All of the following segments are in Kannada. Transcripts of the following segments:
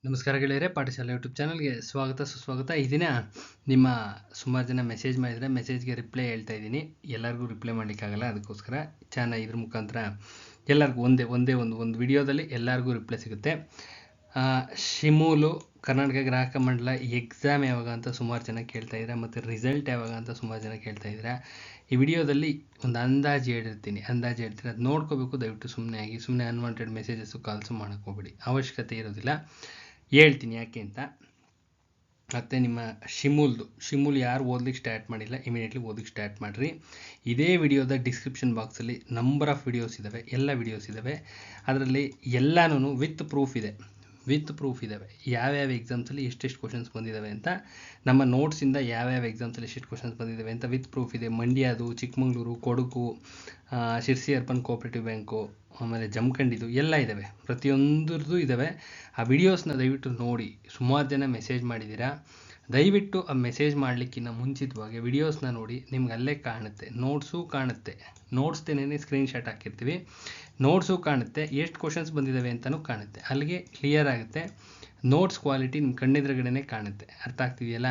ನಮಸ್ಕಾರ ಗೆಳೆಯರೆ, ಪಾಠಶಾಲೆ ಯೂಟ್ಯೂಬ್ ಚಾನಲ್ಗೆ ಸ್ವಾಗತ ಸುಸ್ವಾಗತ. ಈ ದಿನ ನಿಮ್ಮ ಸುಮಾರು ಜನ ಮೆಸೇಜ್ ಮಾಡಿದರೆ ಮೆಸೇಜ್ಗೆ ರಿಪ್ಲೈ ಹೇಳ್ತಾ ಇದ್ದೀನಿ. ಎಲ್ಲರಿಗೂ ರಿಪ್ಲೈ ಮಾಡಲಿಕ್ಕಾಗಲ್ಲ, ಅದಕ್ಕೋಸ್ಕರ ಇದ್ರ ಮುಖಾಂತರ ಎಲ್ಲರಿಗೂ ಒಂದೇ ಒಂದು ವಿಡಿಯೋದಲ್ಲಿ ಎಲ್ಲರಿಗೂ ರಿಪ್ಲೈ ಸಿಗುತ್ತೆ. ಶಿಮೂಲು ಕರ್ನಾಟಕ ಗ್ರಾಹಕ ಮಂಡಲ ಎಕ್ಸಾಮ್ ಯಾವಾಗ ಅಂತ ಸುಮಾರು ಜನ ಕೇಳ್ತಾ ಇದ್ದೀರಾ, ಮತ್ತು ರಿಸಲ್ಟ್ ಯಾವಾಗ ಅಂತ ಸುಮಾರು ಜನ ಕೇಳ್ತಾ ಇದ್ದೀರಾ. ಈ ವಿಡಿಯೋದಲ್ಲಿ ಒಂದು ಅಂದಾಜು ಹೇಳ್ತೀನಿ, ಅದು ನೋಡ್ಕೋಬೇಕು. ದಯವಿಟ್ಟು ಸುಮ್ಮನೆ ಅನ್ವಾಂಟೆಡ್ ಮೆಸೇಜಸ್ಸು ಕಾಲ್ಸು ಮಾಡೋಕ್ಕೆ ಹೋಗ್ಬೇಡಿ, ಅವಶ್ಯಕತೆ ಇರೋದಿಲ್ಲ. ಹೇಳ್ತೀನಿ ಯಾಕೆ ಅಂತ. ಮತ್ತು ನಿಮ್ಮ ಶಿಮೂಲ್ ಯಾರು ಓದ್ಲಿಕ್ಕೆ ಸ್ಟಾರ್ಟ್ ಮಾಡಿಲ್ಲ, ಇಮಿಡಿಯೇಟ್ಲಿ ಓದಲಿಕ್ಕೆ ಸ್ಟಾರ್ಟ್ ಮಾಡಿರಿ. ಇದೇ ವಿಡಿಯೋದ ಡಿಸ್ಕ್ರಿಪ್ಷನ್ ಬಾಕ್ಸಲ್ಲಿ ನಂಬರ್ ಆಫ್ ವಿಡಿಯೋಸ್ ಇದ್ದಾವೆ, ಎಲ್ಲ ವಿಡಿಯೋಸ್ ಇದ್ದಾವೆ. ಅದರಲ್ಲಿ ಎಲ್ಲನೂ ವಿತ್ ಪ್ರೂಫ್ ಇದ್ದಾವೆ. ಯಾವ್ಯಾವ ಎಕ್ಸಾಮ್ಸಲ್ಲಿ ಎಷ್ಟೆಷ್ಟು ಕ್ವಶನ್ಸ್ ಬಂದಿದ್ದಾವೆ ಅಂತ, ನಮ್ಮ ನೋಟ್ಸಿಂದ ಯಾವ್ಯಾವ ಎಕ್ಸಾಮ್ಸಲ್ಲಿ ಎಷ್ಟೆಷ್ಟು ಕ್ವಶನ್ಸ್ ಬಂದಿದ್ದಾವೆ ಅಂತ ವಿತ್ ಪ್ರೂಫ್ ಇದೆ. ಮಂಡ್ಯದು, Chikkamagaluru, Kodagu, Sirsi urban cooperative bank, ಆಮೇಲೆ ಜಮಖಂಡಿದು ಎಲ್ಲ ಇದ್ದಾವೆ, ಪ್ರತಿಯೊಂದರದ್ದು ಇದ್ದಾವೆ. ಆ ವಿಡಿಯೋಸ್ನ ದಯವಿಟ್ಟು ನೋಡಿ. ಸುಮಾರು ಜನ ಮೆಸೇಜ್ ಮಾಡಿದ್ದೀರಾ, ದಯವಿಟ್ಟು ಆ ಮೆಸೇಜ್ ಮಾಡಲಿಕ್ಕಿಂತ ಮುಂಚಿತವಾಗಿ ವಿಡಿಯೋಸ್ನ ನೋಡಿ. ನಿಮ್ಗೆ ಅಲ್ಲೇ ಕಾಣುತ್ತೆ, ನೋಟ್ಸು ಕಾಣುತ್ತೆ, ನೋಟ್ಸ್ದೇನೆ ಸ್ಕ್ರೀನ್ಶಾಟ್ ಹಾಕಿರ್ತೀವಿ, ನೋಟ್ಸು ಕಾಣುತ್ತೆ, ಎಷ್ಟು ಕ್ವಶನ್ಸ್ ಬಂದಿದ್ದಾವೆ ಅಂತಲೂ ಕಾಣುತ್ತೆ. ಅಲ್ಲಿಗೆ ಕ್ಲಿಯರ್ ಆಗುತ್ತೆ. ನೋಟ್ಸ್ ಕ್ವಾಲಿಟಿ ನಿಮ್ಮ ಕಣ್ಣೆದುರುಗಡೆನೇ ಕಾಣುತ್ತೆ. ಅರ್ಥ ಆಗ್ತಿದೆಯಲ್ಲ?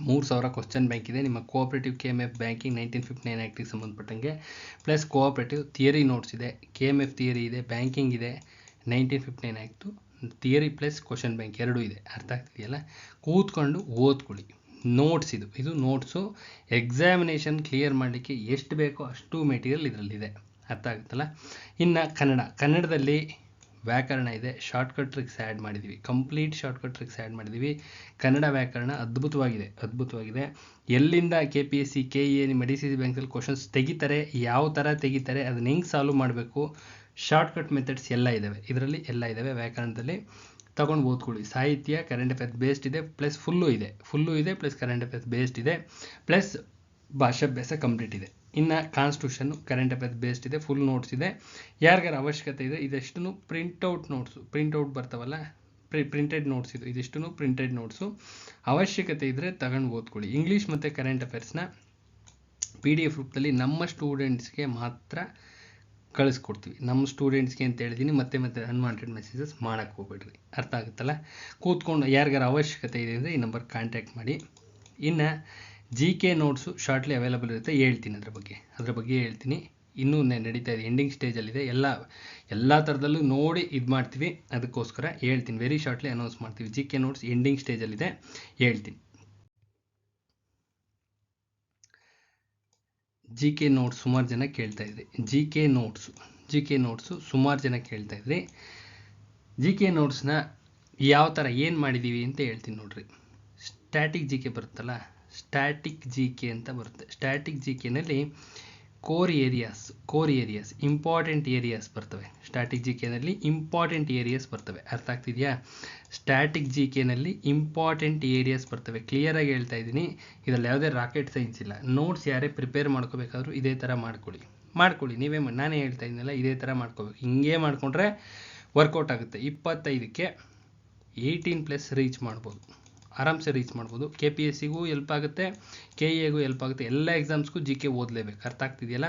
3000 ಕ್ವಶನ್ ಬ್ಯಾಂಕ್ ಇದೆ. ನಿಮ್ಮ ಕೋಆಪರೇಟಿವ್ KMF ಬ್ಯಾಂಕಿಂಗ್ 1959 ಆ್ಯಕ್ಟಿಗೆ ಸಂಬಂಧಪಟ್ಟಂಗೆ, ಪ್ಲಸ್ ಕೋಆಪರೇಟಿವ್ ಥಿಯರಿ ನೋಟ್ಸ್ ಇದೆ, KMF ಥಿಯರಿ ಇದೆ, ಬ್ಯಾಂಕಿಂಗ್ ಇದೆ, 1959 act theory plus question bank ಎರಡೂ ಇದೆ. ಅರ್ಥ ಆಗ್ತಿದೆಯಲ್ಲ? ಕೂತ್ಕೊಂಡು ಓದ್ಕೊಳ್ಳಿ. ನೋಟ್ಸ್ ಇದು ನೋಟ್ಸು. ಎಕ್ಸಾಮಿನೇಷನ್ ಕ್ಲಿಯರ್ ಮಾಡಲಿಕ್ಕೆ ಎಷ್ಟು ಬೇಕೋ ಅಷ್ಟು ಮೆಟೀರಿಯಲ್ ಇದರಲ್ಲಿದೆ. ಅರ್ಥ ಆಗುತ್ತಲ್ಲ? ಇನ್ನು ಕನ್ನಡದಲ್ಲಿ ವ್ಯಾಕರಣ ಇದೆ, ಶಾರ್ಟ್ಕಟ್ ಟ್ರಿಕ್ಸ್ ಆ್ಯಡ್ ಮಾಡಿದ್ದೀವಿ, ಕಂಪ್ಲೀಟ್ ಶಾರ್ಟ್ಕಟ್ ಟ್ರಿಕ್ಸ್ ಆ್ಯಡ್ ಮಾಡಿದ್ದೀವಿ. ಕನ್ನಡ ವ್ಯಾಕರಣ ಅದ್ಭುತವಾಗಿದೆ. ಎಲ್ಲಿಂದ KPSC KE ನಿಮ್ಮ DCC ಬ್ಯಾಂಕಲ್ಲಿ ಕ್ವಶನ್ಸ್ ತೆಗಿತಾರೆ, ಯಾವ ಥರ ತೆಗಿತಾರೆ, ಅದನ್ನ ಹೆಂಗೆ ಸಾಲ್ವ್ ಮಾಡಬೇಕು, ಶಾರ್ಟ್ಕಟ್ ಮೆಥಡ್ಸ್ ಎಲ್ಲ ಇದ್ದಾವೆ ಇದರಲ್ಲಿ, ಎಲ್ಲ ಇದ್ದಾವೆ. ವ್ಯಾಕರಣದಲ್ಲಿ ತಗೊಂಡು ಓದ್ಕೊಳ್ಳಿ. ಸಾಹಿತ್ಯ ಕರೆಂಟ್ ಅಫೇರ್ಸ್ ಬೇಸ್ಡ್ ಇದೆ, ಪ್ಲಸ್ ಫುಲ್ಲು ಇದೆ, ಪ್ಲಸ್ ಕರೆಂಟ್ ಅಫೇರ್ಸ್ ಬೇಸ್ಡ್ ಇದೆ, ಪ್ಲಸ್ ಭಾಷಾಭ್ಯಾಸ ಕಂಪ್ಲೀಟ್ ಇದೆ. ಇನ್ನು ಕಾನ್ಸ್ಟಿಟ್ಯೂಷನ್ನು ಕರೆಂಟ್ ಅಫೇರ್ಸ್ ಬೇಸ್ಡ್ ಇದೆ, ಫುಲ್ ನೋಟ್ಸ್ ಇದೆ. ಯಾರಿಗಾರ ಅವಶ್ಯಕತೆ ಇದೆ, ಇದೆಷ್ಟು ಪ್ರಿಂಟೌಟ್ ಬರ್ತಾವಲ್ಲ, ಪ್ರಿಂಟೆಡ್ ನೋಟ್ಸ್ ಇದಿಷ್ಟು ಪ್ರಿಂಟೆಡ್ ನೋಟ್ಸು. ಅವಶ್ಯಕತೆ ಇದ್ದರೆ ತಗೊಂಡು ಓದ್ಕೊಳ್ಳಿ. ಇಂಗ್ಲೀಷ್ ಮತ್ತು ಕರೆಂಟ್ ಅಫೇರ್ಸ್ನ PDF ರೂಪದಲ್ಲಿ ನಮ್ಮ ಸ್ಟೂಡೆಂಟ್ಸ್ಗೆ ಮಾತ್ರ ಕಳಿಸ್ಕೊಡ್ತೀವಿ. ನಮ್ಮ ಸ್ಟೂಡೆಂಟ್ಸ್ಗೆ ಅಂತ ಹೇಳಿದ್ದೀನಿ. ಮತ್ತೆ ಅನ್ವಾಂಟೆಡ್ ಮೆಸೇಜಸ್ ಮಾಡೋಕ್ಕೆ ಹೋಗ್ಬೇಡ್ರಿ. ಅರ್ಥ ಆಗುತ್ತಲ್ಲ? ಕೂತ್ಕೊಂಡು ಯಾರಿಗಾರ ಅವಶ್ಯಕತೆ ಇದೆ ಅಂದರೆ ಈ ನಂಬರ್ ಕಾಂಟ್ಯಾಕ್ಟ್ ಮಾಡಿ. ಇನ್ನು GK ನೋಟ್ಸು ಶಾರ್ಟ್ಲಿ ಅವೈಲಬಲ್ ಇರುತ್ತೆ, ಹೇಳ್ತೀನಿ ಅದ್ರ ಬಗ್ಗೆ ಹೇಳ್ತೀನಿ. ಇನ್ನೂ ನಡೀತಾ ಇದೆ, ಎಂಡಿಂಗ್ ಸ್ಟೇಜಲ್ಲಿದೆ. ಎಲ್ಲ ಥರದಲ್ಲೂ ನೋಡಿ ಇದು ಮಾಡ್ತೀವಿ, ಅದಕ್ಕೋಸ್ಕರ ಹೇಳ್ತೀನಿ. ವೆರಿ ಶಾರ್ಟ್ಲಿ ಅನೌನ್ಸ್ ಮಾಡ್ತೀವಿ. GK ನೋಟ್ಸ್ ಎಂಡಿಂಗ್ ಸ್ಟೇಜಲ್ಲಿದೆ, ಹೇಳ್ತೀನಿ. GK ನೋಟ್ಸ್ ಸುಮಾರು ಜನ ಕೇಳ್ತಾ ಇದ್ರಿ. GK ನೋಟ್ಸು ಸುಮಾರು ಜನ ಕೇಳ್ತಾ ಇದ್ರಿ. GK ನೋಟ್ಸ್ನ ಯಾವ ಥರ ಏನು ಮಾಡಿದ್ದೀವಿ ಅಂತ ಹೇಳ್ತೀನಿ ನೋಡ್ರಿ. ಸ್ಟ್ಯಾಟಿಕ್ GK ಬರುತ್ತಲ್ಲ, ಸ್ಟ್ಯಾಟಿಕ್ GK ಅಂತ ಬರುತ್ತೆ. ಸ್ಟ್ಯಾಟಿಕ್ GKನಲ್ಲಿ ಕೋರ್ ಏರಿಯಾಸ್ ಇಂಪಾರ್ಟೆಂಟ್ ಏರಿಯಾಸ್ ಬರ್ತವೆ. ಸ್ಟ್ಯಾಟಿಕ್ GKನಲ್ಲಿ ಇಂಪಾರ್ಟೆಂಟ್ ಏರಿಯಾಸ್ ಬರ್ತವೆ. ಅರ್ಥ ಆಗ್ತಿದೆಯಾ? ಸ್ಟ್ಯಾಟಿಕ್ GKನಲ್ಲಿ ಇಂಪಾರ್ಟೆಂಟ್ ಏರಿಯಾಸ್ ಬರ್ತವೆ. ಕ್ಲಿಯರಾಗಿ ಹೇಳ್ತಾ ಇದ್ದೀನಿ, ಇದರಲ್ಲಿ ಯಾವುದೇ ರಾಕೆಟ್ ಸೈನ್ಸ್ ಇಲ್ಲ. ನೋಟ್ಸ್ ಯಾರೇ ಪ್ರಿಪೇರ್ ಮಾಡ್ಕೋಬೇಕಾದ್ರೂ ಇದೇ ಥರ ಮಾಡ್ಕೊಳ್ಳಿ. ನಾನೇ ಹೇಳ್ತಾ ಇದ್ದೀನಲ್ಲ, ಇದೇ ಥರ ಮಾಡ್ಕೋಬೇಕು. ಹಿಂಗೆ ಮಾಡಿಕೊಂಡ್ರೆ ವರ್ಕೌಟ್ ಆಗುತ್ತೆ. 25ಕ್ಕೆ 18+ ರೀಚ್ ಮಾಡ್ಬೋದು, ಆರಾಮ್ಸೆ ರೀಚ್ ಮಾಡ್ಬೋದು. KPSCಗೂ ಹೆಲ್ಪ್ ಆಗುತ್ತೆ, KEಗೂ ಹೆಲ್ಪ್ ಆಗುತ್ತೆ. ಎಲ್ಲ ಎಕ್ಸಾಮ್ಸ್ಗೂ GK ಓದಲೇಬೇಕು. ಅರ್ಥ ಆಗ್ತಿದೆಯಲ್ಲ?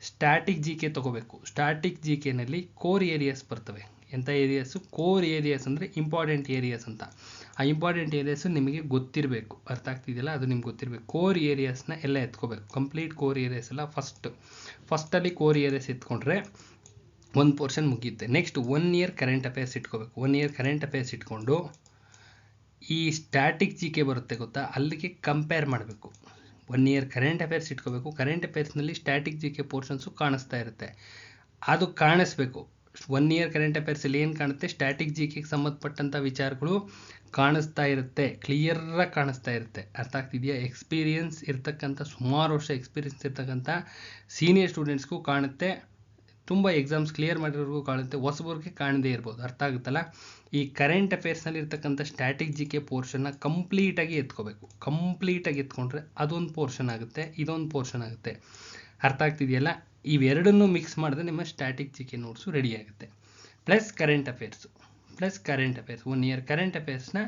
ಸ್ಟ್ಯಾಟಿಕ್ GK ತೊಗೋಬೇಕು. ಸ್ಟ್ಯಾಟಿಕ್ GKನಲ್ಲಿ ಕೋರ್ ಏರಿಯಾಸ್ ಬರ್ತವೆ. ಎಂಥ ಏರಿಯಾಸು? ಕೋರ್ ಏರಿಯಾಸ್ ಅಂದರೆ ಇಂಪಾರ್ಟೆಂಟ್ ಏರಿಯಾಸ್ ಅಂತ. ಆ ಇಂಪಾರ್ಟೆಂಟ್ ಏರಿಯಾಸು ನಿಮಗೆ ಗೊತ್ತಿರಬೇಕು. ಅರ್ಥ ಆಗ್ತಿದೆಯಲ್ಲ? ಅದು ನಿಮ್ಗೆ ಗೊತ್ತಿರಬೇಕು. ಕೋರ್ ಏರಿಯಾಸ್ನ ಎಲ್ಲ ಎತ್ಕೋಬೇಕು. ಕಂಪ್ಲೀಟ್ ಕೋರ್ ಏರಿಯಾಸ್ ಎಲ್ಲ ಫಸ್ಟಲ್ಲಿ ಕೋರ್ ಏರಿಯಾಸ್ ಎತ್ಕೊಂಡ್ರೆ ಒಂದು ಪೋರ್ಷನ್ ಮುಗಿಯುತ್ತೆ. ನೆಕ್ಸ್ಟ್ 1 ಇಯರ್ ಕರೆಂಟ್ ಅಫೇರ್ಸ್ ಇಟ್ಕೋಬೇಕು. 1 ಇಯರ್ ಕರೆಂಟ್ ಅಫೇರ್ಸ್ ಇಟ್ಕೊಂಡು ಈ ಸ್ಟ್ಯಾಟಿಕ್ GK ಬರುತ್ತೆ ಗೊತ್ತಾ, ಅಲ್ಲಿಗೆ ಕಂಪೇರ್ ಮಾಡಬೇಕು. 1 ಇಯರ್ ಕರೆಂಟ್ ಅಫೇರ್ಸ್ ಇಟ್ಕೋಬೇಕು. ಕರೆಂಟ್ ಅಫೇರ್ಸ್ನಲ್ಲಿ ಸ್ಟ್ಯಾಟಿಕ್ GK ಪೋರ್ಷನ್ಸು ಕಾಣಿಸ್ತಾ ಇರುತ್ತೆ, ಅದು ಕಾಣಿಸ್ಬೇಕು. 1 ಇಯರ್ ಕರೆಂಟ್ ಅಫೇರ್ಸಲ್ಲಿ ಏನು ಕಾಣುತ್ತೆ? ಸ್ಟ್ಯಾಟಿಕ್ GKಗೆ ಸಂಬಂಧಪಟ್ಟಂಥ ವಿಚಾರಗಳು ಕಾಣಿಸ್ತಾ ಇರುತ್ತೆ, ಕ್ಲಿಯರಾಗಿ ಕಾಣಿಸ್ತಾ ಇರುತ್ತೆ. ಅರ್ಥ ಆಗ್ತಿದೆಯಾ? ಎಕ್ಸ್ಪೀರಿಯನ್ಸ್ ಇರ್ತಕ್ಕಂಥ, ಸುಮಾರು ವರ್ಷ ಎಕ್ಸ್ಪೀರಿಯನ್ಸ್ ಇರ್ತಕ್ಕಂಥ ಸೀನಿಯರ್ ಸ್ಟೂಡೆಂಟ್ಸ್ಗೂ ಕಾಣುತ್ತೆ, ತುಂಬ ಎಕ್ಸಾಮ್ಸ್ ಕ್ಲಿಯರ್ ಮಾಡಿರೋರ್ಗೂ ಕಾಣುತ್ತೆ, ಹೊಸಬರಿಗೆ ಕಾಣದೇ ಇರ್ಬೋದು. ಅರ್ಥ ಆಗುತ್ತಲ್ಲ? ಈ ಕರೆಂಟ್ ಅಫೇರ್ಸ್ನಲ್ಲಿ ಇರ್ತಕ್ಕಂಥ ಸ್ಟ್ಯಾಟಿಕ್ GK ಪೋರ್ಷನ್ನ ಕಂಪ್ಲೀಟಾಗಿ ಎತ್ಕೊಂಡ್ರೆ ಅದೊಂದು ಪೋರ್ಷನ್ ಆಗುತ್ತೆ, ಇದೊಂದು ಪೋರ್ಷನ್ ಆಗುತ್ತೆ. ಅರ್ಥ ಆಗ್ತಿದೆಯಲ್ಲ? ಇವೆರಡನ್ನೂ ಮಿಕ್ಸ್ ಮಾಡಿದ್ರೆ ನಿಮ್ಮ ಸ್ಟ್ಯಾಟಿಕ್ GK ನೋಟ್ಸು ರೆಡಿ ಆಗುತ್ತೆ. Plus current affairs 1 year current ಅಫೇರ್ಸ್ನ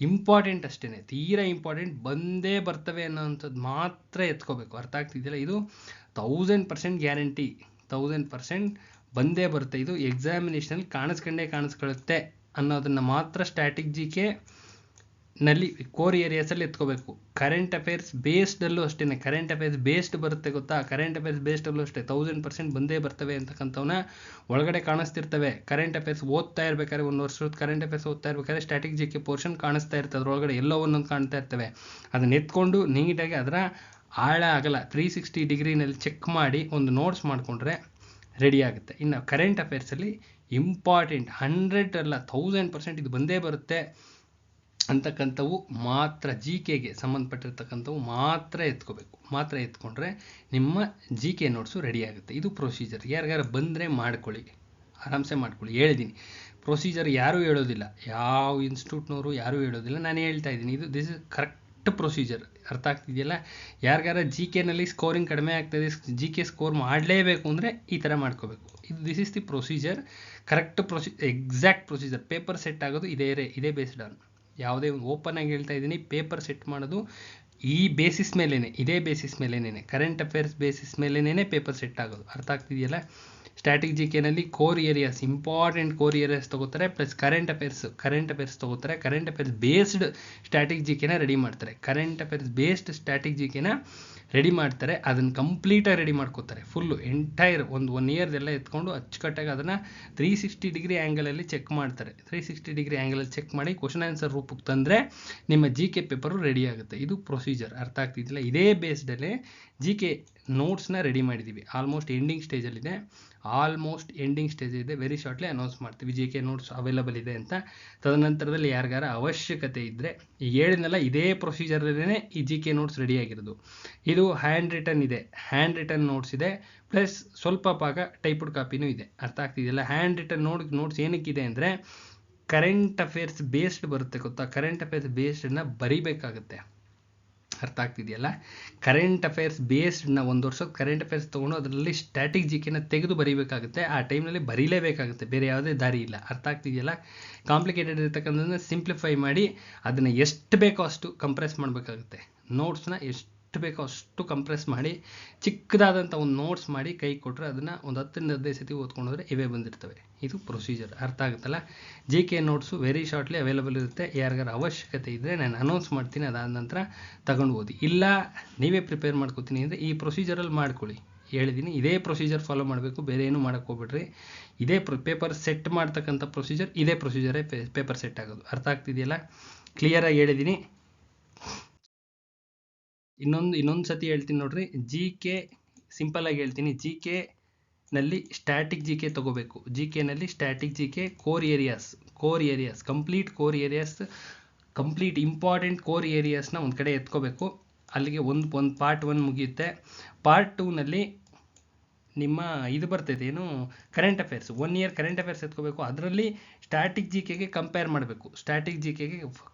ಇಂಪಾರ್ಟೆಂಟ್ ಅಷ್ಟೇ, ತೀರಾ ಇಂಪಾರ್ಟೆಂಟ್ ಬಂದೇ ಬರ್ತವೆ ಅನ್ನೋವಂಥದ್ದು ಮಾತ್ರ ಎತ್ಕೋಬೇಕು. ಅರ್ಥ ಆಗ್ತಿದೆಯಲ್ಲ? ಇದು 1000% ಗ್ಯಾರಂಟಿ, 1000% ಬಂದೇ ಬರುತ್ತೆ. ಇದು ಎಕ್ಸಾಮಿನೇಷನಲ್ಲಿ ಕಾಣಿಸ್ಕೊಳ್ಳುತ್ತೆ ಅನ್ನೋದನ್ನು ಮಾತ್ರ ಸ್ಟ್ಯಾಟಿಕ್ ಜಿ ಕೆ ನಲ್ಲಿ ಕೋರ್ ಏರಿಯಾಸಲ್ಲಿ ಎತ್ಕೋಬೇಕು. ಕರೆಂಟ್ ಅಫೇರ್ಸ್ ಬೇಸ್ಡಲ್ಲೂ ಅಷ್ಟೇ, ಕರೆಂಟ್ ಅಫೇರ್ಸ್ ಬೇಸ್ಡ್ ಬರುತ್ತೆ ಗೊತ್ತಾ, ಕರೆಂಟ್ ಅಫೇರ್ಸ್ ಬೇಸ್ಡಲ್ಲೂ ಅಷ್ಟೇ 1000% ಬಂದೇ ಬರ್ತವೆ ಅಂತಕ್ಕಂಥವನ್ನ ಒಳಗಡೆ ಕಾಣಿಸ್ತಿರ್ತವೆ. ಕರೆಂಟ್ ಅಫೇರ್ಸ್ ಓದ್ತಾ ಇರ್ಬೇಕಾದ್ರೆ, ಒಂದು ವರ್ಷದ ಕರೆಂಟ್ ಅಫೇರ್ಸ್ ಓದ್ತಾ ಇರ್ಬೇಕಾದ್ರೆ ಸ್ಟ್ಯಾಟಿಕ್ ಜಿ ಕೆ ಪೋರ್ಷನ್ ಕಾಣಿಸ್ತಾ ಇರ್ತದೆ, ಅದ್ರೊಳಗಡೆ ಎಲ್ಲೋ ಒಂದೊಂದು ಕಾಣ್ತಾ ಇರ್ತವೆ. ಅದನ್ನ ಎತ್ಕೊಂಡು ನೀಟಾಗಿ ಅದರ ಆಳ ಆಗಲ್ಲ 360 ಡಿಗ್ರಿನಲ್ಲಿ ಚೆಕ್ ಮಾಡಿ ಒಂದು ನೋಟ್ಸ್ ಮಾಡಿಕೊಂಡ್ರೆ ರೆಡಿ ಆಗುತ್ತೆ. ಇನ್ನು ಕರೆಂಟ್ ಅಫೇರ್ಸಲ್ಲಿ ಇಂಪಾರ್ಟೆಂಟ್ 100 ಅಲ್ಲ 1000% ಇದು ಬಂದೇ ಬರುತ್ತೆ ಅಂತಕ್ಕಂಥವು ಮಾತ್ರ ಜಿ ಕೆಗೆ ಸಂಬಂಧಪಟ್ಟಿರ್ತಕ್ಕಂಥವು ಮಾತ್ರ ಎತ್ಕೋಬೇಕು. ಮಾತ್ರ ಎತ್ಕೊಂಡ್ರೆ ನಿಮ್ಮ ಜಿ ಕೆ ನೋಟ್ಸು ರೆಡಿ ಆಗುತ್ತೆ. ಇದು ಪ್ರೊಸೀಜರ್. ಯಾರಿಗಾರು ಬಂದರೆ ಮಾಡ್ಕೊಳ್ಳಿ, ಆರಾಮ್ಸೆ ಮಾಡ್ಕೊಳ್ಳಿ. ಹೇಳಿದ್ದೀನಿ, ಪ್ರೊಸೀಜರ್ ಯಾರೂ ಹೇಳೋದಿಲ್ಲ, ಯಾವ ಇನ್ಸ್ಟಿಟ್ಯೂಟ್ನವರು ಯಾರೂ ಹೇಳೋದಿಲ್ಲ, ನಾನು ಹೇಳ್ತಾ ಇದ್ದೀನಿ. This is correct procedure. ಅರ್ಥ ಆಗ್ತಿದೆಯಲ್ಲ? ಯಾರಿಗಾರ ಜಿ ಕೆನಲ್ಲಿ ಸ್ಕೋರಿಂಗ್ ಕಡಿಮೆ ಆಗ್ತದೆ, ಜಿ ಕೆ ಸ್ಕೋರ್ ಮಾಡಲೇಬೇಕು ಅಂದರೆ ಈ ಥರ ಮಾಡ್ಕೋಬೇಕು. This is the procedure, correct exact procedure. Paper set ಆಗೋದು ಇದೇ ಬೇಸ್ಡ್ ಆನ್, ಯಾವುದೇ ಒಂದು ಓಪನ್ ಆಗಿ ಹೇಳ್ತಾ ಇದ್ದೀನಿ, ಪೇಪರ್ ಸೆಟ್ ಮಾಡೋದು ಈ ಬೇಸಿಸ್ ಮೇಲೇನೆ, ಇದೇ ಬೇಸಿಸ್ ಮೇಲೇನೆ, ಕರೆಂಟ್ ಅಫೇರ್ಸ್ ಬೇಸಿಸ್ ಮೇಲೇನೆ ಪೇಪರ್ ಸೆಟ್ ಆಗೋದು. ಅರ್ಥ ಆಗ್ತಿದೆಯಲ್ಲ? ಸ್ಟ್ಯಾಟಿಕ್ ಜಿ ಕೆನಲ್ಲಿ core areas, important core areas ತೊಗೋತಾರೆ, ಪ್ಲಸ್ ಕರೆಂಟ್ ಅಫೇರ್ಸ್ ತೊಗೋತಾರೆ. Current affairs based static G ಕೆನ ರೆಡಿ ಮಾಡ್ತಾರೆ. Current affairs based static G ಕೆನ ರೆಡಿ ಮಾಡ್ತಾರೆ. ಅದನ್ನು ಕಂಪ್ಲೀಟಾಗಿ ರೆಡಿ ಮಾಡ್ಕೋತಾರೆ. ಫುಲ್ಲು ಎಂಟೈರ್ ಒನ್ ಇಯರ್ದೆಲ್ಲ ಎತ್ಕೊಂಡು ಅಚ್ಚುಕಟ್ಟಾಗಿ ಅದನ್ನು 360 ಡಿಗ್ರಿ ಆ್ಯಂಗಲಲ್ಲಿ ಚೆಕ್ ಮಾಡ್ತಾರೆ. 360 ಡಿಗ್ರಿ ಆ್ಯಂಗಲಲ್ಲಿ ಚೆಕ್ ಮಾಡಿ ಕ್ವಶನ್ ಆನ್ಸರ್ ರೂಪಕ್ಕೆ ತಂದರೆ ನಿಮ್ಮ ಜಿ ಕೆ ಪೇಪರು ರೆಡಿ ಆಗುತ್ತೆ. ಇದು ಪ್ರೊಸೀಜರ್. ಅರ್ಥ ಆಗ್ತಿದ್ದಿಲ್ಲ? ಇದೇ ಬೇಸ್ಡಲ್ಲೇ ಜಿ ಕೆ ನೋಟ್ಸ್ನ ರೆಡಿ ಮಾಡಿದ್ದೀವಿ. ಆಲ್ಮೋಸ್ಟ್ ಎಂಡಿಂಗ್ ಸ್ಟೇಜಲ್ಲಿದೆ. ವೆರಿ ಶಾರ್ಟ್ಲಿ ಅನೌನ್ಸ್ ಮಾಡ್ತೀವಿ ಜಿ ಕೆ ನೋಟ್ಸ್ ಅವೈಲಬಲ್ ಇದೆ ಅಂತ. ತದನಂತರದಲ್ಲಿ ಯಾರಿಗಾರ ಅವಶ್ಯಕತೆ ಇದ್ದರೆ, ಈಗ ಹೇಳಿದ್ನಲ್ಲ, ಇದೇ ಪ್ರೊಸೀಜರಲ್ಲೇ ಈ ಜಿ ಕೆ ನೋಟ್ಸ್ ರೆಡಿ ಆಗಿರೋದು. ಇದು ಹ್ಯಾಂಡ್ ರಿಟನ್ ನೋಟ್ಸ್ ಇದೆ, ಪ್ಲಸ್ ಸ್ವಲ್ಪ ಭಾಗ ಟೈಪ್ಡ್ ಕಾಪಿನೂ ಇದೆ. ಅರ್ಥ ಆಗ್ತಿದೆಯಲ್ಲ? ಹ್ಯಾಂಡ್ ರಿಟನ್ ನೋಟ್ಸ್ ಏನಕ್ಕಿದೆ ಅಂದರೆ ಕರೆಂಟ್ ಅಫೇರ್ಸ್ ಬೇಸ್ಡ್ ಬರುತ್ತೆ ಗೊತ್ತಾ, ಕರೆಂಟ್ ಅಫೇರ್ಸ್ ಬೇಸ್ಡನ್ನ ಬರಿಬೇಕಾಗುತ್ತೆ. ಅರ್ಥ ಆಗ್ತಿದೆಯಲ್ಲ? ಕರೆಂಟ್ ಅಫೇರ್ಸ್ ಬೇಸ್ಡ್ನ ಒಂದು ವರ್ಷದ ಕರೆಂಟ್ ಅಫೇರ್ಸ್ ತೊಗೊಂಡು ಅದರಲ್ಲಿ ಸ್ಟ್ಯಾಟಿಕ್ ಜಿ ಕೆನ ತೆಗೆದು ಬರೀಬೇಕಾಗುತ್ತೆ. ಆ ಟೈಮ್ನಲ್ಲಿ ಬರೀಲೇಬೇಕಾಗುತ್ತೆ, ಬೇರೆ ಯಾವುದೇ ದಾರಿ ಇಲ್ಲ. ಅರ್ಥ ಆಗ್ತಿದೆಯಲ್ಲ? ಕಾಂಪ್ಲಿಕೇಟೆಡ್ ಇರ್ತಕ್ಕಂಥದ್ದನ್ನ ಸಿಂಪ್ಲಿಫೈ ಮಾಡಿ ಅದನ್ನು ಎಷ್ಟು ಬೇಕೋ ಅಷ್ಟು ಕಂಪ್ರೆಸ್ ಮಾಡಬೇಕಾಗುತ್ತೆ. ನೋಟ್ಸ್ನ ಎಷ್ಟು ಬೇಕೋ ಅಷ್ಟು ಕಂಪ್ರೆಸ್ ಮಾಡಿ ಚಿಕ್ಕದಾದಂಥ ಒಂದು ನೋಟ್ಸ್ ಮಾಡಿ ಕೈ ಕೊಟ್ಟರೆ ಅದನ್ನು ಒಂದು 10-15 ಸತಿ ಓದ್ಕೊಂಡ್ರೆ ಇವೇ ಬಂದಿರ್ತವೆ. ಇದು ಪ್ರೊಸೀಜರ್. ಅರ್ಥ ಆಗುತ್ತಲ್ಲ? G K notes very shortly available ಇರುತ್ತೆ. ಯಾರಿಗಾರ ಅವಶ್ಯಕತೆ ಇದ್ದರೆ ನಾನು ಅನೌನ್ಸ್ ಮಾಡ್ತೀನಿ, ಅದಾದ ನಂತರ ತಗೊಂಡು ಓದಿ. ಇಲ್ಲ ನೀವೇ ಪ್ರಿಪೇರ್ ಮಾಡ್ಕೋತೀನಿ ಅಂದರೆ ಈ ಪ್ರೊಸೀಜರಲ್ಲಿ ಮಾಡ್ಕೊಳ್ಳಿ. ಹೇಳಿದ್ದೀನಿ, ಇದೇ ಪ್ರೊಸೀಜರ್ ಫಾಲೋ ಮಾಡಬೇಕು, ಬೇರೆ ಏನೂ ಮಾಡೋಕ್ಕೆ ಹೋಗ್ಬಿಡ್ರಿ. ಇದೇ ಪೇಪರ್ ಸೆಟ್ ಮಾಡ್ತಕ್ಕಂಥ ಪ್ರೊಸೀಜರ್, ಇದೇ ಪ್ರೊಸೀಜರೇ ಪೇಪರ್ ಸೆಟ್ ಆಗೋದು. ಅರ್ಥ ಆಗ್ತಿದೆಯಲ್ಲ? ಕ್ಲಿಯರಾಗಿ ಹೇಳಿದ್ದೀನಿ. ಇನ್ನೊಂದು ಸತಿ ಹೇಳ್ತೀನಿ ನೋಡ್ರಿ. ಜಿ ಕೆ ಸಿಂಪಲಾಗಿ ಹೇಳ್ತೀನಿ, ಜಿ ಕೆ ನಲ್ಲಿ ಸ್ಟ್ಯಾಟಿಕ್ ಜಿ ಕೆ ತೊಗೋಬೇಕು. ಜಿ ಕೆನಲ್ಲಿ static G K core areas complete important core ಏರಿಯಾಸ್ನ ಒಂದು ಕಡೆ ಎತ್ಕೋಬೇಕು. ಅಲ್ಲಿಗೆ ಒಂದು ಪಾರ್ಟ್ 1 ಮುಗಿಯುತ್ತೆ. ಪಾರ್ಟ್ 2ನಲ್ಲಿ ನಿಮ್ಮ ಇದು ಬರ್ತೈತೆ, ಏನು current affairs, 1 year current affairs ಎತ್ಕೋಬೇಕು. ಅದರಲ್ಲಿ ಸ್ಟ್ಯಾಟಿಕ್ ಜಿ ಕೆಗೆ ಕಂಪೇರ್ ಮಾಡಬೇಕು. ಸ್ಟ್ಯಾಟಿಕ್ ಜಿ ಕೆಗೆ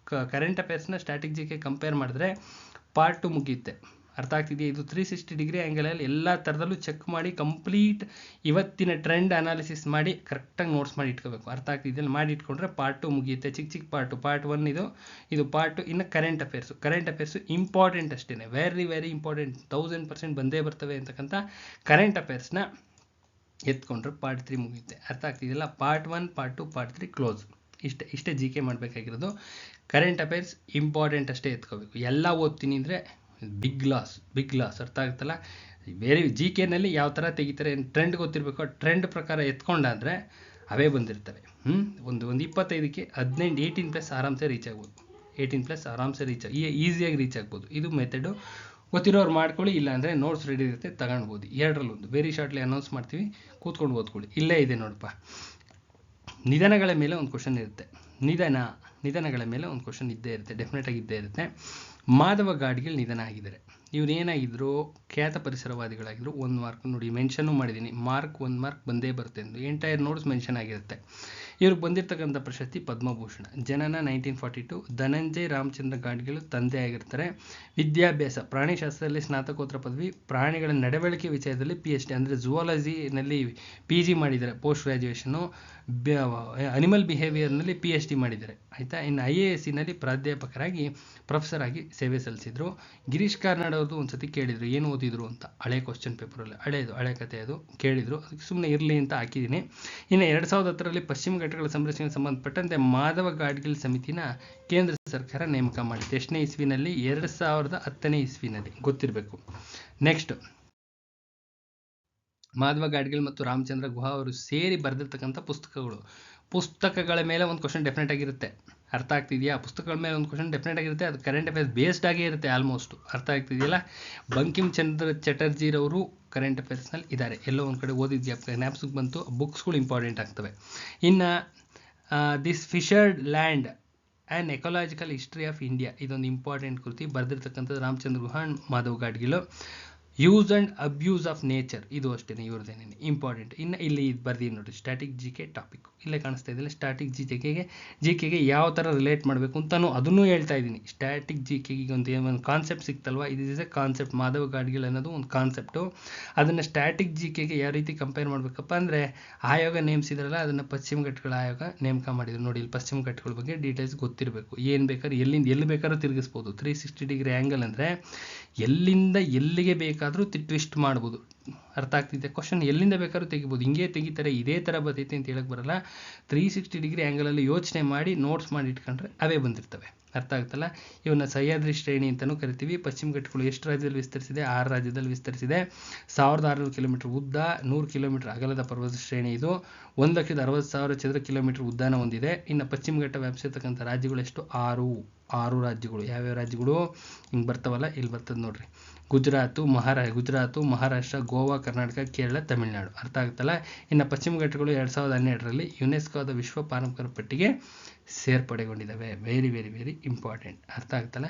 ಕರೆಂಟ್ ಅಫೇರ್ಸ್ನ ಸ್ಟ್ಯಾಟಿಕ್ ಜಿ ಕೆ ಕಂಪೇರ್ ಮಾಡಿದ್ರೆ ಪಾರ್ಟ್ 2 ಮುಗಿಯುತ್ತೆ. ಅರ್ಥ ಆಗ್ತಿದೆಯಾ? ಇದು 360 ಡಿಗ್ರಿ ಆ್ಯಂಗಲಲ್ಲಿ ಎಲ್ಲ ಥರದಲ್ಲೂ ಚೆಕ್ ಮಾಡಿ ಕಂಪ್ಲೀಟ್ ಇವತ್ತಿನ ಟ್ರೆಂಡ್ ಅನಾಲಿಸಿಸ್ ಮಾಡಿ ಕರೆಕ್ಟಾಗಿ ನೋಟ್ಸ್ ಮಾಡಿ ಇಟ್ಕೋಬೇಕು. ಅರ್ಥ ಆಗ್ತಿದೆಯಲ್ಲ? ಮಾಡಿ ಇಟ್ಕೊಂಡ್ರೆ ಪಾರ್ಟ್ 2 ಮುಗಿಯುತ್ತೆ. ಚಿಕ್ಕ ಪಾರ್ಟ್ 1 ಇದು ಪಾರ್ಟ್ 2. ಇನ್ನು ಕರೆಂಟ್ ಅಫೇರ್ಸು ಇಂಪಾರ್ಟೆಂಟ್ ಅಷ್ಟೇ, ವೆರಿ ಇಂಪಾರ್ಟೆಂಟ್, 1000% ಬಂದೇ ಬರ್ತವೆ ಅಂತಕ್ಕಂಥ ಕರೆಂಟ್ ಅಫೇರ್ಸ್ನ ಎತ್ಕೊಂಡ್ರೆ ಪಾರ್ಟ್ 3 ಮುಗಿಯುತ್ತೆ. ಅರ್ಥ ಆಗ್ತಿದೆಯಲ್ಲ? Part 1, part 2, part 3 close. ಇಷ್ಟೇ ಜಿ ಕೆ ಮಾಡಬೇಕಾಗಿರೋದು. ಕರೆಂಟ್ ಅಫೇರ್ಸ್ ಇಂಪಾರ್ಟೆಂಟ್ ಅಷ್ಟೇ ಎತ್ಕೋಬೇಕು. ಎಲ್ಲ ಓದ್ತೀನಿ ಅಂದರೆ ಬಿಗ್ ಲಾಸ್. ಅರ್ಥ ಆಗುತ್ತಲ್ಲ? ಬೇರೆ ಜಿ ಕೆನಲ್ಲಿ ಯಾವ ಥರ ತೆಗಿತಾರೆ, ಟ್ರೆಂಡ್ ಗೊತ್ತಿರಬೇಕು. ಟ್ರೆಂಡ್ ಪ್ರಕಾರ ಎತ್ಕೊಂಡಾದರೆ ಅವೇ ಬಂದಿರ್ತವೆ. ಒಂದು 25ಕ್ಕೆ 18+ ಆರಾಮ್ಸೆ ರೀಚ್ ಆಗ್ಬೋದು. 18+ ಆರಾಮ್ಸೆ ಈಸಿಯಾಗಿ ರೀಚ್ ಆಗ್ಬೋದು. ಇದು ಮೆಥಡು. ಗೊತ್ತಿರೋರು ಮಾಡ್ಕೊಳ್ಳಿ, ಇಲ್ಲಾಂದರೆ ನೋಟ್ಸ್ ರೆಡಿ ಇರುತ್ತೆ, ತಗೊಂಡ್ಬೋದು. 2ರಲ್ಲಿ ವೆರಿ ಶಾರ್ಟ್ಲಿ ಅನೌನ್ಸ್ ಮಾಡ್ತೀವಿ, ಕೂತ್ಕೊಂಡು ಓದ್ಕೊಳ್ಳಿ. ಇಲ್ಲೇ ಇದೆ ನೋಡಪ್ಪ, ನಿಧನಗಳ ಮೇಲೆ ಒಂದು ಕ್ವಶನ್ ಇರುತ್ತೆ. ನಿಧನಗಳ ಮೇಲೆ ಒಂದು ಕ್ವಶನ್ ಇದ್ದೇ ಇರುತ್ತೆ, ಡೆಫಿನೆಟಾಗಿ ಇದ್ದೇ ಇರುತ್ತೆ. ಮಾಧವ ಗಾಡ್ಗಿಲ್ ನಿಧನ ಆಗಿದ್ದಾರೆ. ಇವ್ರು ಏನಾಗಿದ್ರು, ಖ್ಯಾತ ಪರಿಸರವಾದಿಗಳಾಗಿದ್ರು. 1 ಮಾರ್ಕ್ ನೋಡಿ, ಮೆನ್ಷನ್ನು ಮಾಡಿದ್ದೀನಿ. 1 ಮಾರ್ಕ್ ಬಂದೇ ಬರುತ್ತೆ ಎಂದು ಎಂಟೈರ್ ನೋಟ್ಸ್ ಮೆನ್ಷನ್ ಆಗಿರುತ್ತೆ. ಇವ್ರಿಗೆ ಬಂದಿರತಕ್ಕಂಥ ಪ್ರಶಸ್ತಿ ಪದ್ಮಭೂಷಣ. ಜನನ 1942. ಧನಂಜಯ್ ರಾಮಚಂದ್ರ ಗಾಡ್ಗಿಲ್ ತಂದೆ ಆಗಿರ್ತಾರೆ. ವಿದ್ಯಾಭ್ಯಾಸ ಪ್ರಾಣಿಶಾಸ್ತ್ರದಲ್ಲಿ ಸ್ನಾತಕೋತ್ತರ ಪದವಿ, ಪ್ರಾಣಿಗಳ ನಡವಳಿಕೆ ವಿಷಯದಲ್ಲಿ PhD ಅಂದರೆ ಝುವಾಲಜಿನಲ್ಲಿ PG ಮಾಡಿದ್ದಾರೆ, ಪೋಸ್ಟ್ ಗ್ರ್ಯಾಜುಯೇಷನು. ಅನಿಮಲ್ ಬಿಹೇವಿಯರ್ನಲ್ಲಿ PhD ಮಾಡಿದ್ದಾರೆ. ಆಯಿತಾ? ಇನ್ನು IASನಲ್ಲಿ ಪ್ರಾಧ್ಯಾಪಕರಾಗಿ ಪ್ರೊಫೆಸರ್ ಆಗಿ ಸೇವೆ ಸಲ್ಲಿಸಿದ್ರು. ಗಿರೀಶ್ ಕಾರ್ನಾಡ್ ಅವ್ರದ್ದು ಒಂದು ಸತಿ ಕೇಳಿದ್ರು, ಏನು ಓದಿದ್ರು ಅಂತ, ಹಳೆ ಕ್ವಶನ್ ಪೇಪರಲ್ಲಿ, ಹಳೆ ಕತೆ ಅದು ಕೇಳಿದ್ರು. ಅದಕ್ಕೆ ಸುಮ್ಮನೆ ಇರಲಿ ಅಂತ ಹಾಕಿದ್ದೀನಿ. ಇನ್ನು 2010ರಲ್ಲಿ ಪಶ್ಚಿಮ ಘಟ್ಟ ಘಟ್ಟಗಳ ಸಂರಕ್ಷಣೆಗೆ ಸಂಬಂಧಪಟ್ಟಂತೆ ಮಾಧವ ಗಾಡ್ಗಿಲ್ ಸಮಿತಿನ ಕೇಂದ್ರ ಸರ್ಕಾರ ನೇಮಕ ಮಾಡಿದೆ. ಎಷ್ಟನೇ ಇಸ್ವಿನಲ್ಲಿ? 2010ನೇ ಇಸ್ವಿನಲ್ಲಿ, ಗೊತ್ತಿರಬೇಕು. ನೆಕ್ಸ್ಟ್, ಮಾಧವ ಗಾಡ್ಗಿಲ್ ಮತ್ತು ರಾಮಚಂದ್ರ ಗುಹಾ ಅವರು ಸೇರಿ ಬರೆದಿರ್ತಕ್ಕಂಥ ಪುಸ್ತಕಗಳ ಮೇಲೆ ಒಂದು ಕ್ವಶನ್ ಡೆಫಿನೆಟ್ ಆಗಿರುತ್ತೆ. ಅರ್ಥ ಆಗ್ತಿದೆಯಾ? ಪುಸ್ತಕಗಳ ಮೇಲೆ ಒಂದು ಕ್ವಶನ್ ಡೆಫಿನೆಟ್ ಆಗಿರುತ್ತೆ. ಅದು ಕರೆಂಟ್ ಅಫೇರ್ಸ್ ಬೇಸ್ಡ್ ಆಗೇ ಇರುತ್ತೆ ಆಲ್ಮೋಸ್ಟ್. ಅರ್ಥ ಆಗ್ತಿದೆಯಲ್ಲ? ಬಂಕಿಮ್ ಚಂದ್ರ ಚಟರ್ಜಿರವರು ಕರೆಂಟ್ ಅಫೇರ್ಸ್ನಲ್ಲಿ ಇದ್ದಾರೆ. ಎಲ್ಲೋ ಒಂದು ಕಡೆ ಓದಿದ್ಯಾ, ಜ್ಞಾಪಕಕ್ಕೆ ಬಂತು. ಬುಕ್ಸ್ಗಳು ಇಂಪಾರ್ಟೆಂಟ್ ಆಗ್ತವೆ. ಇನ್ನು this fissured land and ecological history of India, ಇದೊಂದು ಇಂಪಾರ್ಟೆಂಟ್ ಕೃತಿ. ಬರೆದಿರ್ತಕ್ಕಂಥದ್ದು Ramachandra Guha, Madhav Gadgil. Use and abuse of nature, ಇದು ಅಷ್ಟೇ ಇವ್ರದ್ದೇನೆ ಇಂಪಾರ್ಟೆಂಟ್. ಇನ್ನು ಇಲ್ಲಿ ಬರ್ದೀನಿ ನೋಡಿ, ಸ್ಟ್ಯಾಟಿಕ್ ಜಿ ಕೆ ಟಾಪಿಕ್ ಇಲ್ಲೇ ಕಾಣಿಸ್ತಾ ಇದೆಯಲ್ಲ. ಸ್ಟ್ಯಾಟಿಕ್ ಜಿ ಕೆಗೆ ಯಾವ ಥರ ರಿಲೇಟ್ ಮಾಡಬೇಕು ಅಂತಲೂ ಅದನ್ನೂ ಹೇಳ್ತಾ ಇದ್ದೀನಿ. ಸ್ಟ್ಯಾಟಿಕ್ ಜಿ ಕೆಗೆ ಒಂದು ಕಾನ್ಸೆಪ್ಟ್ ಸಿಕ್ತಲ್ವ, ಇದು is A concept. Madhav Gadgil ಅನ್ನೋದು ಒಂದು ಕಾನ್ಸೆಪ್ಟು. ಅದನ್ನು ಸ್ಟ್ಯಾಟಿಕ್ ಜಿ ಕೆಗೆ ಯಾವ ರೀತಿ ಕಂಪೇರ್ ಮಾಡಬೇಕಪ್ಪ ಅಂದರೆ, ಆಯೋಗ ನೇಮಿಸಿದ್ರಲ್ಲ, ಅದನ್ನು ಪಶ್ಚಿಮ ಘಟ್ಟಗಳ ಆಯೋಗ ನೇಮಕ ಮಾಡಿದ್ರು. ನೋಡಿ, ಇಲ್ಲಿ ಪಶ್ಚಿಮ ಘಟ್ಟಗಳ ಬಗ್ಗೆ ಡೀಟೇಲ್ಸ್ ಗೊತ್ತಿರಬೇಕು. ಏನು ಬೇಕಾದ್ರೆ ಎಲ್ಲಿ ಬೇಕಾದ್ರೂ ತಿರುಗಿಸ್ಬೋದು. 360 ಡಿಗ್ರಿ ಆ್ಯಂಗಲ್ ಅಂದರೆ ಎಲ್ಲಿಂದ ಎಲ್ಲಿಗೆ ಬೇಕಾದರೂ ಟ್ವಿಸ್ಟ್ ಮಾಡ್ಬೋದು. ಅರ್ಥ ಆಗ್ತಿದೆ? ಕ್ವಶನ್ ಎಲ್ಲಿಂದ ಬೇಕಾದ್ರೂ ತೆಗಿಬೋದು. ಹಿಂಗೆ ತೆಗಿತಾರೆ, ಇದೇ ಥರ ಬರ್ತೈತೆ ಅಂತ ಹೇಳಕ್ಕೆ ಬರಲ್ಲ. 360 ಡಿಗ್ರಿ ಆ್ಯಂಗಲಲ್ಲಿ ಯೋಚನೆ ಮಾಡಿ ನೋಟ್ಸ್ ಮಾಡಿ ಇಟ್ಕೊಂಡ್ರೆ ಅವೇ ಬಂದಿರ್ತವೆ. ಅರ್ಥ ಆಗುತ್ತಲ್ಲ? ಇವನ್ನ ಸಹ್ಯಾದ್ರಿ ಶ್ರೇಣಿ ಅಂತಲೂ ಕರಿತೀವಿ. ಪಶ್ಚಿಮ ಘಟ್ಟಗಳು ಎಷ್ಟು ರಾಜ್ಯದಲ್ಲಿ ವಿಸ್ತರಿಸಿದೆ? 6 ರಾಜ್ಯದಲ್ಲಿ ವಿಸ್ತರಿಸಿದೆ. 1600 ಕಿಲೋಮೀಟರ್ ಉದ್ದ, 100 ಕಿಲೋಮೀಟರ್ ಅಗಲದ ಪರ್ವತ ಶ್ರೇಣಿ ಇದು. 1,60,000 ಚದರ ಕಿಲೋಮೀಟರ್ ಉದ್ದಾನ ಹೊಂದಿದೆ. ಇನ್ನು ಪಶ್ಚಿಮ ಘಟ್ಟ ವ್ಯಾಪಿಸಿರ್ತಕ್ಕಂಥ ರಾಜ್ಯಗಳು ಎಷ್ಟು? 6 ರಾಜ್ಯಗಳು. ಯಾವ್ಯಾವ ರಾಜ್ಯಗಳು? ಹಿಂಗೆ ಬರ್ತಾವಲ್ಲ, ಇಲ್ಲಿ ಬರ್ತದೆ ನೋಡ್ರಿ. ಗುಜರಾತು, ಮಹಾರಾಷ್ಟ್ರ, ಗೋವಾ, ಕರ್ನಾಟಕ, ಕೇರಳ, ತಮಿಳುನಾಡು. ಅರ್ಥ ಆಗುತ್ತಲ್ಲ? ಇನ್ನು ಪಶ್ಚಿಮ ಘಟ್ಟಗಳು 2012ರಲ್ಲಿ ಯುನೆಸ್ಕೋದ ವಿಶ್ವ ಪಾರಂಪರಿಕ ಪಟ್ಟಿಗೆ ಸೇರ್ಪಡೆಗೊಂಡಿದ್ದಾವೆ. Very very very important. ಅರ್ಥ ಆಗುತ್ತಲ್ಲ?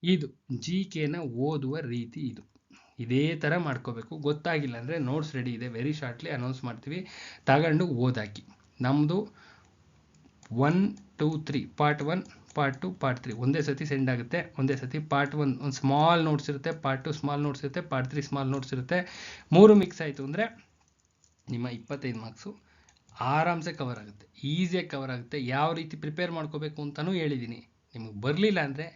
ಇದು ಜಿ ಕೆನ ಓದುವ ರೀತಿ. ಇದು ಇದೇ ಥರ ಮಾಡ್ಕೋಬೇಕು. ಗೊತ್ತಾಗಿಲ್ಲ ಅಂದರೆ ನೋಟ್ಸ್ ರೆಡಿ ಇದೆ, ವೆರಿ ಶಾರ್ಟ್ಲಿ ಅನೌನ್ಸ್ ಮಾಡ್ತೀವಿ, ತಗೊಂಡು ಓದಾಕಿ. ನಮ್ಮದು 1, 2, 3 ಪಾರ್ಟ್ 1, ಪಾರ್ಟ್ 2, ಪಾರ್ಟ್ 3 ಒಂದೇ ಸತಿ ಸೆಂಡ್ ಆಗುತ್ತೆ. ಒಂದೇ ಸತಿ ಪಾರ್ಟ್ 1 ಒಂದು ಸ್ಮಾಲ್ ನೋಟ್ಸ್ ಇರುತ್ತೆ, ಪಾರ್ಟ್ 2 ಸ್ಮಾಲ್ ನೋಟ್ಸ್ ಇರುತ್ತೆ, ಪಾರ್ಟ್ 3 ಸ್ಮಾಲ್ ನೋಟ್ಸ್ ಇರುತ್ತೆ. 3 ಮಿಕ್ಸ್ ಆಯಿತು ಅಂದರೆ ನಿಮ್ಮ 25 ಮಾರ್ಕ್ಸು ಆರಾಮ್ಸೆ ಕವರ್ ಆಗುತ್ತೆ, ಈಸಿಯಾಗಿ ಕವರ್ ಆಗುತ್ತೆ. ಯಾವ ರೀತಿ ಪ್ರಿಪೇರ್ ಮಾಡ್ಕೋಬೇಕು ಅಂತಲೂ ಹೇಳಿದ್ದೀನಿ. ನಿಮಗೆ ಬರಲಿಲ್ಲ ಅಂದರೆ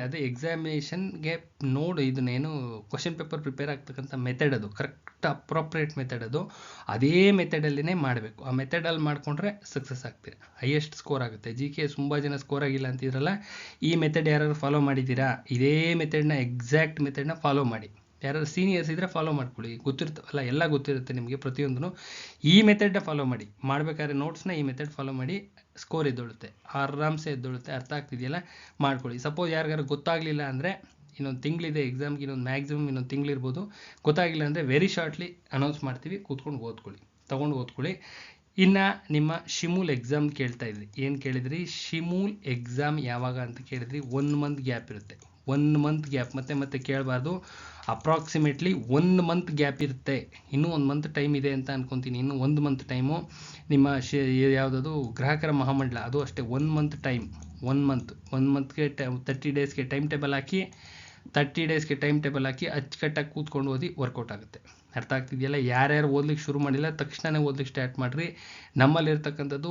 ಅದೇ ಎಕ್ಸಾಮಿನೇಷನ್ಗೆ ನೋಡಿ, ಇದನ್ನೇನು ಕ್ವಶನ್ ಪೇಪರ್ ಪ್ರಿಪೇರ್ ಆಗ್ತಕ್ಕಂಥ ಮೆಥಡ್, ಅದು ಕರೆಕ್ಟ್ ಅಪ್ರೋಪ್ರಿಯೇಟ್ ಮೆಥಡ್, ಅದು ಅದೇ ಮೆಥಡಲ್ಲಿನೇ ಮಾಡಬೇಕು. ಆ ಮೆಥಡಲ್ಲಿ ಮಾಡಿಕೊಂಡ್ರೆ ಸಕ್ಸಸ್ ಆಗ್ತೀರಾ, ಹೈಯೆಸ್ಟ್ ಸ್ಕೋರ್ ಆಗುತ್ತೆ. ಜಿ ಕೆ ತುಂಬ ಜನ ಸ್ಕೋರ್ ಆಗಿಲ್ಲ ಅಂತಿದ್ರಲ್ಲ, ಈ ಮೆಥಡ್ ಯಾರು ಫಾಲೋ ಮಾಡಿದ್ದೀರಾ? ಇದೇ ಮೆಥಡ್ನ, ಎಕ್ಸಾಕ್ಟ್ ಮೆಥಡ್ನ ಫಾಲೋ ಮಾಡಿ. ಯಾರು ಸೀನಿಯರ್ಸ್ ಇದ್ದರೆ ಫಾಲೋ ಮಾಡ್ಕೊಳ್ಳಿ, ಗೊತ್ತಿರ್ತವಲ್ಲ, ಎಲ್ಲ ಗೊತ್ತಿರುತ್ತೆ ನಿಮಗೆ ಪ್ರತಿಯೊಂದೂ. ಈ ಮೆಥಡ್ನ ಫಾಲೋ ಮಾಡಿ. ಮಾಡಬೇಕಾದ್ರೆ ನೋಟ್ಸ್ನ ಈ ಮೆಥಡ್ ಫಾಲೋ ಮಾಡಿ, ಸ್ಕೋರ್ ಎದ್ದೊಳುತ್ತೆ, ಆರಾಮ್ಸೆ ಎದ್ದೊಳುತ್ತೆ. ಅರ್ಥ ಆಗ್ತಿದೆಯಲ್ಲ? ಮಾಡ್ಕೊಳ್ಳಿ. ಸಪೋಸ್ ಯಾರಿಗಾರು ಗೊತ್ತಾಗಲಿಲ್ಲ ಅಂದರೆ ಇನ್ನೊಂದು ತಿಂಗಳಿದೆ ಎಕ್ಸಾಮ್ಗೆ, ಇನ್ನೊಂದು ಮ್ಯಾಕ್ಸಿಮಮ್ ಇನ್ನೊಂದು ತಿಂಗಳಿರ್ಬೋದು. ಗೊತ್ತಾಗಿಲ್ಲ ಅಂದರೆ ವೆರಿ ಶಾರ್ಟ್ಲಿ ಅನೌನ್ಸ್ ಮಾಡ್ತೀವಿ, ಕೂತ್ಕೊಂಡು ಓದ್ಕೊಳ್ಳಿ, ತೊಗೊಂಡು ಓದ್ಕೊಳ್ಳಿ. ಇನ್ನು ನಿಮ್ಮ ಶಿಮೂಲ್ ಎಕ್ಸಾಮ್ ಕೇಳ್ತಾ ಇದ್ರಿ. ಏನು ಕೇಳಿದ್ರಿ? ಶಿಮೂಲ್ ಎಕ್ಸಾಮ್ ಯಾವಾಗ ಅಂತ ಕೇಳಿದ್ರಿ. 1 ಮಂತ್ ಗ್ಯಾಪ್ ಇರುತ್ತೆ. 1 ಮಂತ್ ಗ್ಯಾಪ್, ಮತ್ತೆ ಕೇಳಬಾರ್ದು. ಅಪ್ರಾಕ್ಸಿಮೇಟ್ಲಿ 1 ಮಂತ್ ಗ್ಯಾಪ್ ಇರುತ್ತೆ. ಇನ್ನೂ 1 ಮಂತ್ ಟೈಮ್ ಇದೆ ಅಂತ ಅನ್ಕೊತೀನಿ. ಇನ್ನು 1 ಮಂತ್ ಟೈಮು ನಿಮ್ಮ ಯಾವುದದು ಗ್ರಾಹಕರ ಮಹಾಮಂಡಲ, ಅದು ಅಷ್ಟೇ 1 ಮಂತ್ ಟೈಮ್. 1 ಮಂತ್ಗೆ 30 ಡೇಸ್ಗೆ ಟೈಮ್ ಟೇಬಲ್ ಹಾಕಿ, 30 ಡೇಸ್ಗೆ ಟೈಮ್ ಟೇಬಲ್ ಹಾಕಿ ಅಚ್ಚುಕಟ್ಟಾಗಿ ಕೂತ್ಕೊಂಡು ಓದಿ, ವರ್ಕೌಟ್ ಆಗುತ್ತೆ. ಅರ್ಥ ಆಗ್ತಿದೆಯಲ್ಲ? ಯಾರ್ಯಾರು ಓದ್ಲಿಕ್ಕೆ ಶುರು ಮಾಡಿಲ್ಲ ತಕ್ಷಣವೇ ಓದ್ಲಿಕ್ಕೆ ಸ್ಟಾರ್ಟ್ ಮಾಡಿರಿ. ನಮ್ಮಲ್ಲಿರ್ತಕ್ಕಂಥದ್ದು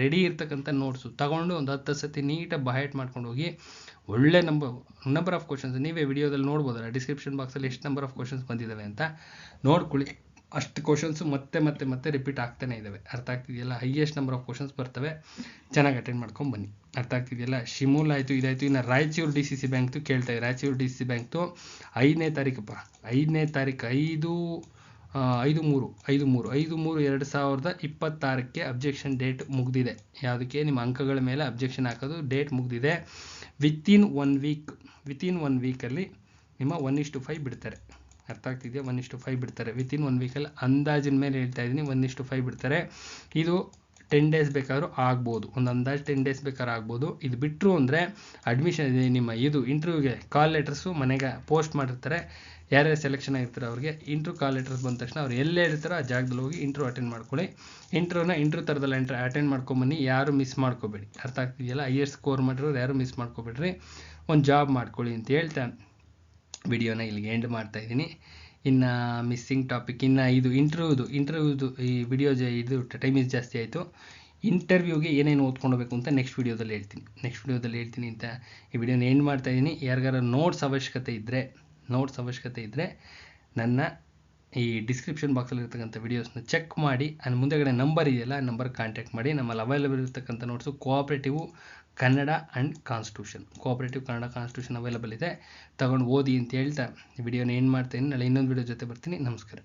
ರೆಡಿ ಇರ್ತಕ್ಕಂಥ ನೋಟ್ಸು ತಗೊಂಡು ಒಂದು 10 ಸತಿ ನೀಟಾಗಿ ಬಹೈಟ್ ಮಾಡ್ಕೊಂಡು ಹೋಗಿ. ಒಳ್ಳೆ ನಂಬರ್ ಆಫ್ ಕ್ವಶನ್ಸ್ ನೀವೇ ವಿಡಿಯೋದಲ್ಲಿ ನೋಡ್ಬೋದಲ್ಲ, ಡಿಸ್ಕ್ರಿಪ್ಷನ್ ಬಾಕ್ಸಲ್ಲಿ ಎಷ್ಟು ನಂಬರ್ ಆಫ್ ಕ್ವಶನ್ಸ್ ಬಂದಿದ್ದಾವೆ ಅಂತ ನೋಡ್ಕೊಳ್ಳಿ. ಅಷ್ಟು ಕ್ವಶನ್ಸು ಮತ್ತೆ ರಿಪೀಟ್ ಆಗ್ತಾನೆ ಇದ್ದಾವೆ. ಅರ್ಥ ಆಗ್ತಿದೆಯಲ್ಲ? ಹೈಯೆಸ್ಟ್ ನಂಬರ್ ಆಫ್ ಕ್ವಶನ್ಸ್ ಬರ್ತವೆ. ಚೆನ್ನಾಗಿ ಅಟೆಂಡ್ ಮಾಡ್ಕೊಂಡು ಬನ್ನಿ. ಅರ್ಥ ಆಗ್ತಿದೆಯಲ್ಲ? ಶಿಮೂಲ್ ಆಯಿತು, ಇದಾಯಿತು. ಇನ್ನು ರಾಯಚೂರು DCC ಬ್ಯಾಂಕ್ದು ಕೇಳ್ತಾ ಇದೆ. ರಾಯಚೂರು DCC ಬ್ಯಾಂಕ್ದು 5ನೇ ತಾರೀಕಪ್ಪ, 5ನೇ ತಾರೀಕು 5/3/2026ಕ್ಕೆ ಅಬ್ಜೆಕ್ಷನ್ ಡೇಟ್ ಮುಗಿದಿದೆ. ಯಾವುದಕ್ಕೆ? ನಿಮ್ಮ ಅಂಕಗಳ ಮೇಲೆ ಅಬ್ಜೆಕ್ಷನ್ ಹಾಕೋದು ಡೇಟ್ ಮುಗಿದಿದೆ. ವಿತಿನ್ ಒನ್ ವೀಕಲ್ಲಿ ನಿಮ್ಮ 1:5 ಬಿಡ್ತಾರೆ. ಅರ್ಥ ಆಗ್ತಿದೆಯಾ? 1:5 ಬಿಡ್ತಾರೆ ವಿತಿನ್ 1 ವೀಕಲ್ಲಿ. ಅಂದಾಜಿನ ಮೇಲೆ ಹೇಳ್ತಾ ಇದ್ದೀನಿ, 1:5 ಬಿಡ್ತಾರೆ. ಇದು 10 ಡೇಸ್ ಬೇಕಾದ್ರೂ ಆಗ್ಬೋದು, ಒಂದು ಅಂದಾಜು 10 ಡೇಸ್ ಬೇಕಾದ್ರೂ ಆಗ್ಬೋದು. ಇದು ಬಿಟ್ಟರು ಅಂದರೆ ಅಡ್ಮಿಷನ್ ನಿಮ್ಮ ಇದು ಇಂಟರ್ವ್ಯೂಗೆ ಕಾಲ್ ಲೆಟರ್ಸು ಮನೆಗೆ ಪೋಸ್ಟ್ ಮಾಡಿರ್ತಾರೆ. ಯಾರ್ಯಾರು ಸೆಲೆಕ್ಷನ್ ಆಗಿರ್ತಾರೆ ಅವ್ರಿಗೆ ಕಾಲ್ ಲೆಟರ್ಸ್ ಬಂದ ತಕ್ಷಣ ಅವ್ರು ಎಲ್ಲೇ ಇರ್ತಾರೋ ಆ ಜಾಗದಲ್ಲಿ ಹೋಗಿ ಇಂಟರ್ವ್ಯೂ ಅಟೆಂಡ್ ಮಾಡ್ಕೊಳ್ಳಿ. ಇಂಟರ್ವ್ಯೂ ಥರದಲ್ಲಿ ಅಟೆಂಡ್ ಮಾಡ್ಕೊಂಬನ್ನಿ, ಯಾರು ಮಿಸ್ ಮಾಡ್ಕೋಬೇಡಿ. ಅರ್ಥ ಆಗ್ತಿದೆಯಲ್ಲ? ಹೈಯರ್ ಸ್ಕೋರ್ ಮಾಡಿರೋರು ಯಾರು ಮಿಸ್ ಮಾಡ್ಕೋಬೇಡ್ರಿ, ಒಂದು ಜಾಬ್ ಮಾಡ್ಕೊಳ್ಳಿ ಅಂತ ಹೇಳ್ತಾ ವಿಡಿಯೋನ ಇಲ್ಲಿಗೆ ಎಂಡ್ ಮಾಡ್ತಾ ಇದ್ದೀನಿ. ಇನ್ನು ಮಿಸ್ಸಿಂಗ್ ಟಾಪಿಕ್, ಇನ್ನು ಇದು ಇಂಟರ್ವ್ಯೂದು ಈ ವಿಡಿಯೋ ಇದು ಟೈಮ್ ಇಸ್ ಜಾಸ್ತಿ ಆಯಿತು. ಇಂಟರ್ವ್ಯೂಗೆ ಏನೇನು ಓದ್ಕೊಳ್ಬೇಕು ಅಂತ ನೆಕ್ಸ್ಟ್ ವಿಡಿಯೋದಲ್ಲಿ ಹೇಳ್ತೀನಿ ಅಂತ ಈ ವಿಡಿಯೋನ ಎಂಡ್ ಮಾಡ್ತಾ ಇದ್ದೀನಿ. ಯಾರಿಗಾರ ನೋಟ್ಸ್ ಅವಶ್ಯಕತೆ ಇದ್ದರೆ ನನ್ನ ಈ ಡಿಸ್ಕ್ರಿಪ್ಷನ್ ಬಾಕ್ಸಲ್ಲಿ ಇರ್ತಕ್ಕಂಥ ವೀಡಿಯೋಸ್ನ ಚೆಕ್ ಮಾಡಿ ಆ್ಯಂಡ್ ಮುಂದೆಗಡೆ ನಂಬರ್ ಇದೆಯಲ್ಲ ಆ ನಂಬರ್ ಕಾಂಟ್ಯಾಕ್ಟ್ ಮಾಡಿ. ನಮ್ಮಲ್ಲಿ ಅವೈಲೇಬಲ್ ಇರತಕ್ಕಂಥ notes cooperative Kannada and constitution, cooperative Kannada constitution available ಇದೆ, ತಗೊಂಡು ಓದಿ ಅಂತ ಹೇಳ್ತಾ ವಿಡಿಯೋನ ಏನು ಮಾಡ್ತೀನಿ. ನಾಳೆ ಇನ್ನೊಂದು ವಿಡಿಯೋ ಜೊತೆ ಬರ್ತೀನಿ. ನಮಸ್ಕಾರ.